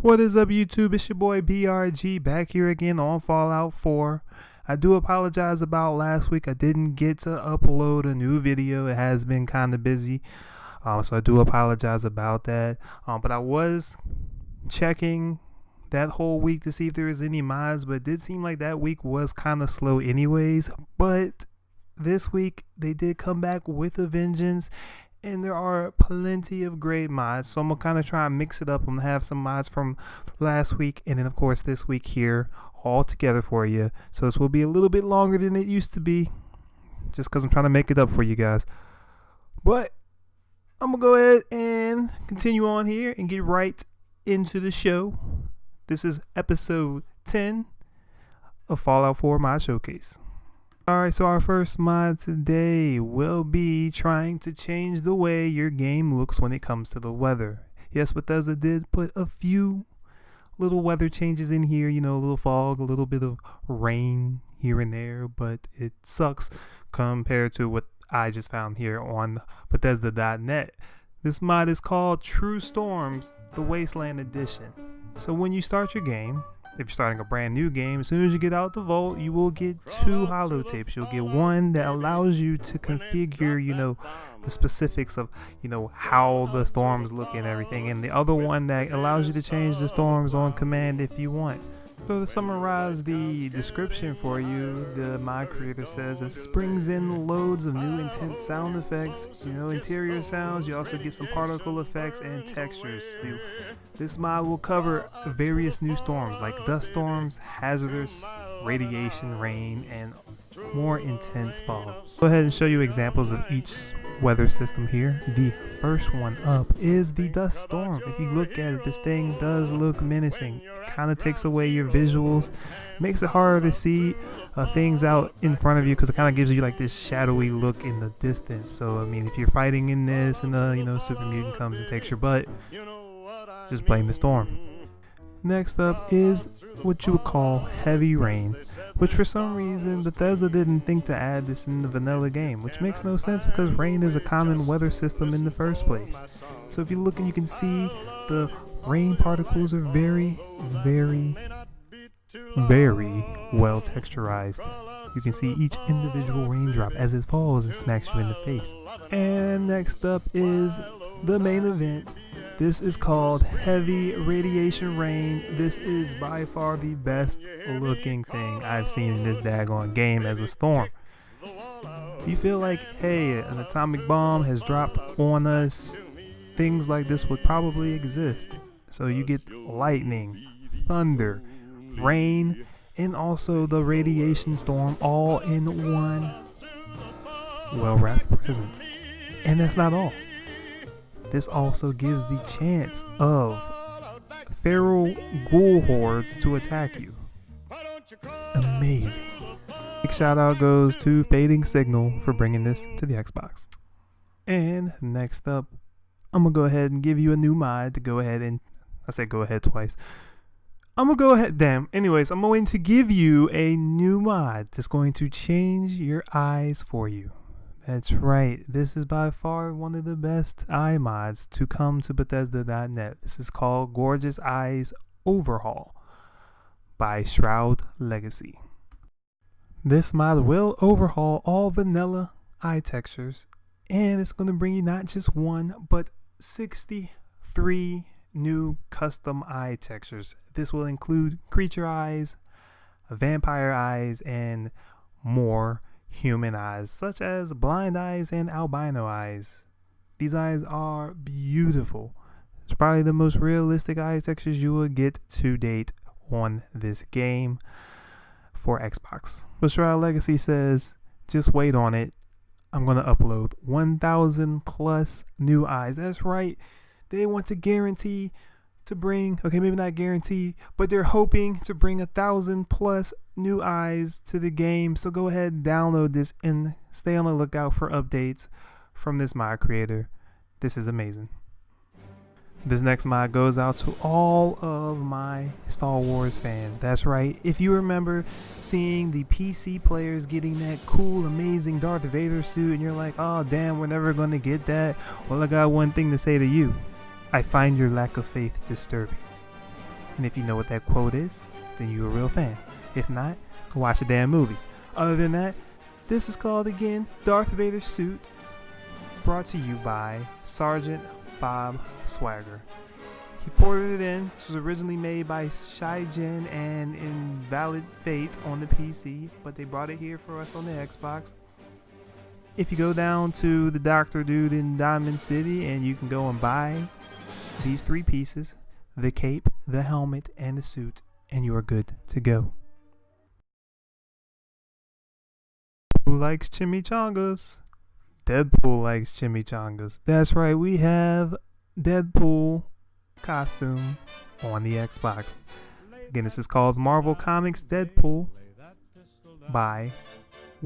What is up, YouTube? It's your boy BRG back here again on Fallout 4. I do apologize about last week. I didn't get to upload a new video. It has been kind of busy, so I do apologize about that. But I was checking that whole week to see if there was any mods, but it did seem like that week was kind of slow anyways. But this week they did come back with a vengeance, and there are plenty of great mods, so I'm gonna kind of try and mix it up. I'm gonna have some mods from last week and then of course this week here all together for you. So this will be a little bit longer than it used to be, just because I'm trying to make it up for you guys. But I'm gonna go ahead and continue on here and get right into the show. This is episode 10 of Fallout 4 Mod Showcase. Alright, so our first mod today will be trying to change the way your game looks when it comes to the weather. Yes, Bethesda did put a few little weather changes in here, you know, a little fog, a little bit of rain here and there, but it sucks compared to what I just found here on Bethesda.net. This mod is called True Storms, the Wasteland Edition. So when you start your game, if you're starting a brand new game, as soon as you get out the vault, you will get two holotapes. You'll get one that allows you to configure, you know, the specifics of, you know, how the storms look and everything, and the other one that allows you to change the storms on command if you want. So to summarize the description for you, the mod creator says this brings in loads of new intense sound effects, you know, interior sounds. You also get some particle effects and textures. This mod will cover various new storms like dust storms, hazardous, radiation, rain, and more intense fog. Go ahead and show you examples of each weather system here. The first one up is the dust storm. If you look at it, this thing does look menacing. It kind of takes away your visuals, makes it harder to see things out in front of you, because it kind of gives you like this shadowy look in the distance. So I mean, if you're fighting in this and you know, super mutant comes and takes your butt, just blame the storm. Next up is what you would call heavy rain, which for some reason Bethesda didn't think to add this in the vanilla game, which makes no sense because rain is a common weather system in the first place. So if you look and you can see the rain particles are very well texturized. You can see each individual raindrop as it falls and smacks you in the face. And next up is the main event. This is called Heavy Radiation Rain. This is by far the best looking thing I've seen in this daggone game as a storm. You feel like, hey, an atomic bomb has dropped on us, things like this would probably exist. So you get lightning, thunder, rain, and also the radiation storm all in one well-wrapped present. And that's not all. This also gives the chance of feral ghoul hordes to attack you. Amazing. Big shout out goes to fadingsignal for bringing this to the Xbox. And next up, I'm gonna go ahead and give you a new mod to go ahead and, I said go ahead twice. I'm gonna go ahead, anyways, I'm going to give you a new mod that's going to change your eyes for you. That's right, this is by far one of the best eye mods to come to Bethesda.net. This is called Gorgeous Eyes Overhaul by Shroudlegacy. This mod will overhaul all vanilla eye textures, and it's going to bring you not just one, but 63 new custom eye textures. This will include creature eyes, vampire eyes, and more human eyes, such as blind eyes and albino eyes. These eyes are beautiful. It's probably the most realistic eye textures you will get to date on this game for Xbox. But Shroudlegacy says, just wait on it. I'm going to upload 1,000 plus new eyes. That's right. They want to guarantee to bring, okay, maybe not guarantee, but they're hoping to bring 1,000 plus new eyes to the game. So go ahead and download this and stay on the lookout for updates from this mod creator. This is amazing. This next mod goes out to all of my Star Wars fans. That's right. If you remember seeing the PC players getting that cool, amazing Darth Vader suit and you're like, oh damn, we're never going to get that. Well, I got one thing to say to you. I find your lack of faith disturbing. And if you know what that quote is, then you're a real fan. If not, go watch the damn movies. Other than that, this is called, again, Darth Vader Suit, brought to you by Sergeant Bob Swagger. He ported it in. This was originally made by Shai-Jin and Invalid Fate on the PC, but they brought it here for us on the Xbox. If you go down to the Dr. Dude in Diamond City, and you can go and buy these 3 pieces, the cape, the helmet, and the suit, and you are good to go. Who likes chimichangas? Deadpool likes chimichangas. That's right, we have Deadpool costume on the Xbox. Again, this is called Marvel Comics Deadpool by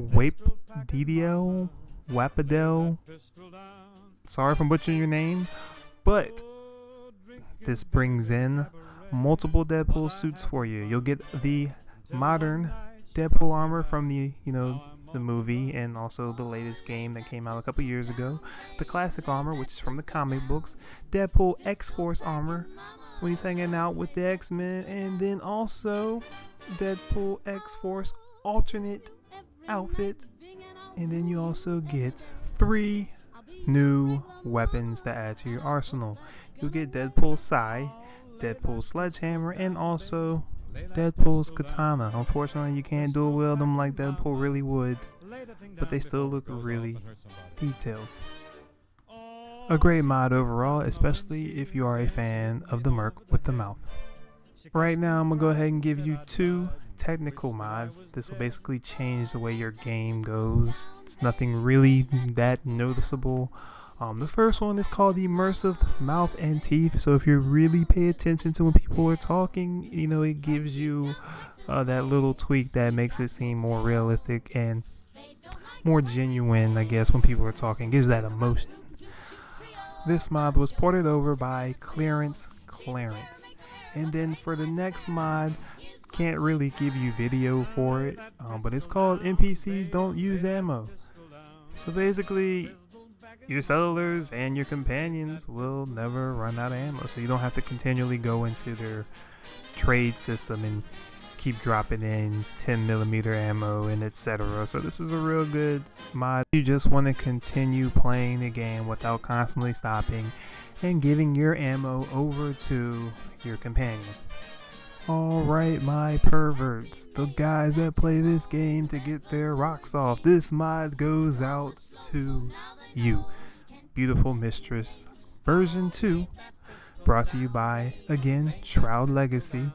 Wapadel. Sorry if I'm butchering your name, but this brings in multiple Deadpool suits for you. You'll get the modern Deadpool armor from the movie, and also the latest game that came out a couple years ago. The classic armor, which is from the comic books. Deadpool X-Force armor when he's hanging out with the X-Men, and then also Deadpool X-Force alternate outfit. And then you also get 3 new weapons to add to your arsenal. You'll get Deadpool Sai, Deadpool Sledgehammer, and also Deadpool's katana. Unfortunately, you can't dual wield them like Deadpool really would, but they still look really detailed. A great mod overall, especially if you are a fan of the merc with the mouth. Right now, I'm going to go ahead and give you 2 technical mods. This will basically change the way your game goes. It's nothing really that noticeable. The first one is called Immersive Mouth and Teeth. So if you really pay attention to when people are talking, it gives you that little tweak that makes it seem more realistic and more genuine, I guess, when people are talking. Gives that emotion. This mod was ported over by Clarence. And then for the next mod, can't really give you video for it, but it's called NPCs Don't Use Ammo. So basically, your settlers and your companions will never run out of ammo, so you don't have to continually go into their trade system and keep dropping in 10mm ammo and etc. So this is a real good mod. You just want to continue playing the game without constantly stopping and giving your ammo over to your companion. Alright, my perverts, the guys that play this game to get their rocks off, this mod goes out to you. Beautiful Mistress version 2, brought to you by, again, Shroudlegacy.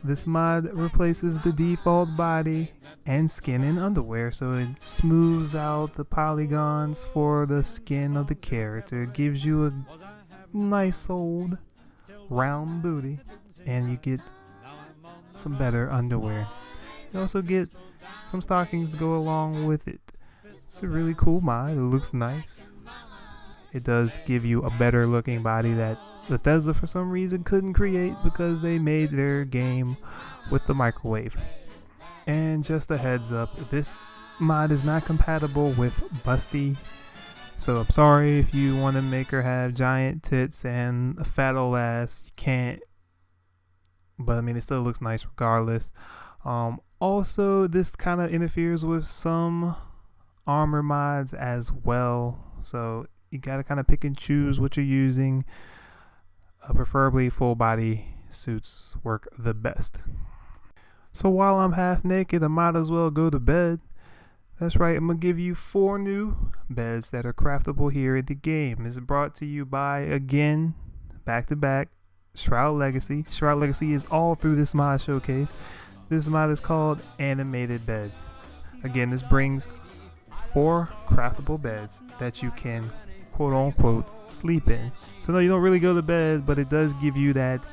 This mod replaces the default body and skin and underwear, so it smooths out the polygons for the skin of the character. It gives you a nice old round booty, and you get some better underwear. You also get some stockings to go along with it. It's a really cool mod. It looks nice. It does give you a better looking body that Bethesda for some reason couldn't create because they made their game with the microwave. And just a heads up, this mod is not compatible with Busty. So I'm sorry if you want to make her have giant tits and a fat old ass. You can't. But I mean, it still looks nice regardless. Also, this kind of interferes with some armor mods as well. So you got to kind of pick and choose what you're using. Preferably full body suits work the best. So while I'm half naked, I might as well go to bed. That's right, I'm going to give you 4 new beds that are craftable here in the game. It's brought to you by, again, back to back, Shroudlegacy. Shroudlegacy is all through this mod showcase. This mod is called Animated Beds. Again, this brings 4 craftable beds that you can quote unquote sleep in. So no, you don't really go to bed, but it does give you that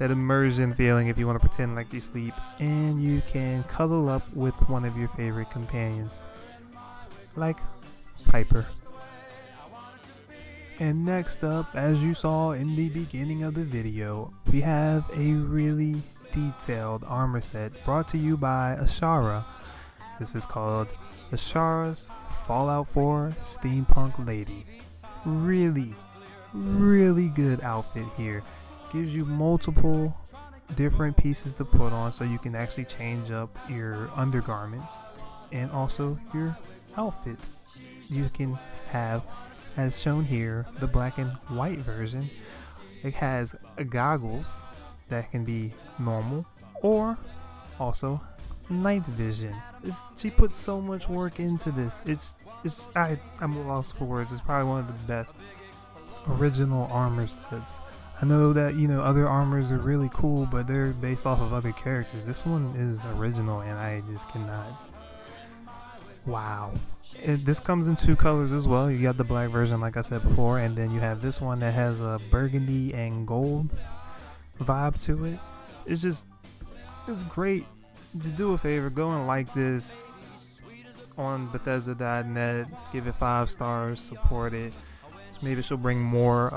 immersion feeling if you want to pretend like you sleep, and you can cuddle up with one of your favorite companions like Piper. And next up, as you saw in the beginning of the video, we have a really detailed armor set brought to you by Ashara. This is called Ashara's Fallout 4 Steampunk Lady. Really good outfit here. Gives you multiple different pieces to put on, so you can actually change up your undergarments and also your outfit. You can have, as shown here, the black and white version. It has goggles that can be normal or also night vision. She put so much work into this. I'm lost for words. It's probably one of the best original armor sets. I know that, other armors are really cool, but they're based off of other characters. This one is original, and I just cannot. Wow. This comes in 2 colors as well. You got the black version, like I said before, and then you have this one that has a burgundy and gold vibe to it. It's great. Just do a favor, go and like this on Bethesda.net. Give it 5 stars, support it. So maybe she'll bring more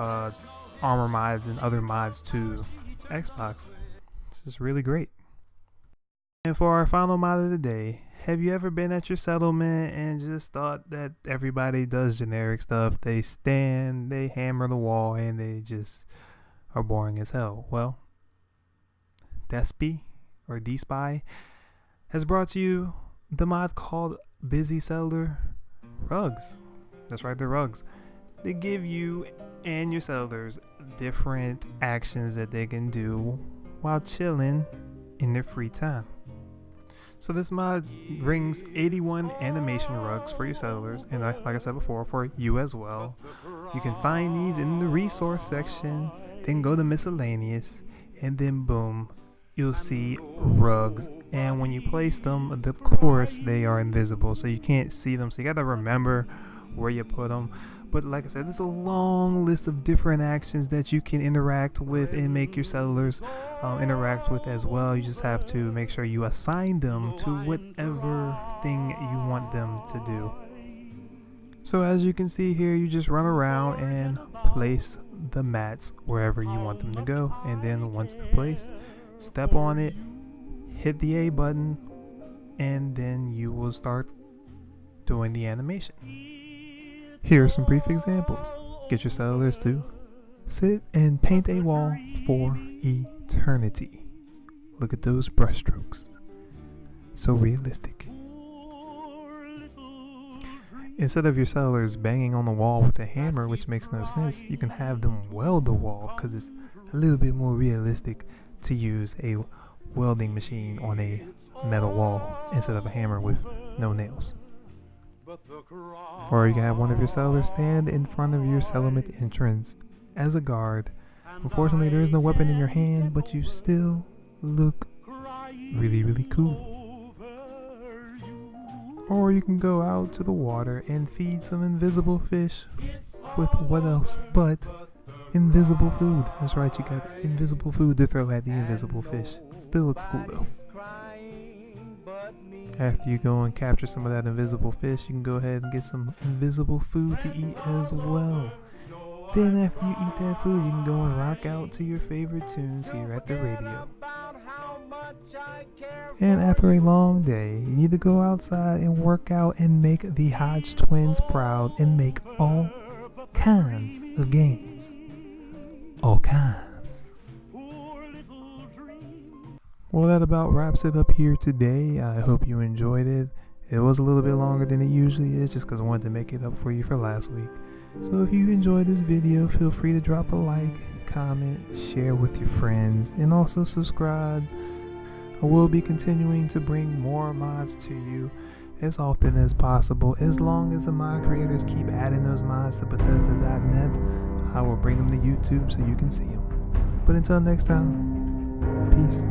armor mods and other mods to Xbox. It's just really great. And for our final mod of the day, have you ever been at your settlement and just thought that everybody does generic stuff? They stand, they hammer the wall, and they just are boring as hell. Well, Despy or Despy has brought you the mod called Busy Settler Rugs. That's right, they're rugs. They give you and your settlers different actions that they can do while chilling in their free time. So this mod brings 81 animation rugs for your settlers, and like I said before, for you as well. You can find these in the resource section, then go to miscellaneous, and then boom, you'll see rugs. And when you place them, of course, they are invisible, so you can't see them. So you gotta remember where you put them. But like I said, there's a long list of different actions that you can interact with and make your settlers interact with as well. You just have to make sure you assign them to whatever thing you want them to do. So as you can see here, you just run around and place the mats wherever you want them to go. And then once they're placed, step on it, hit the A button, and then you will start doing the animation. Here are some brief examples. Get your settlers to sit and paint a wall for eternity. Look at those brushstrokes. So realistic. Instead of your settlers banging on the wall with a hammer, which makes no sense, you can have them weld the wall because it's a little bit more realistic to use a welding machine on a metal wall instead of a hammer with no nails. Or you can have one of your settlers stand in front of your settlement entrance as a guard. Unfortunately, there is no weapon in your hand, but you still look really, really cool. Or you can go out to the water and feed some invisible fish with what else but invisible food. That's right, you got invisible food to throw at the invisible fish. Still looks cool though. After you go and capture some of that invisible fish, you can go ahead and get some invisible food to eat as well. Then after you eat that food, you can go and rock out to your favorite tunes here at the radio. And after a long day, you need to go outside and work out and make the Hodge twins proud and make all kinds of gains. All kinds. Well, that about wraps it up here today. I hope you enjoyed it. It was a little bit longer than it usually is just because I wanted to make it up for you for last week. So if you enjoyed this video, feel free to drop a like, comment, share with your friends, and also subscribe. I will be continuing to bring more mods to you as often as possible. As long as the mod creators keep adding those mods to Bethesda.net, I will bring them to YouTube so you can see them. But until next time, peace.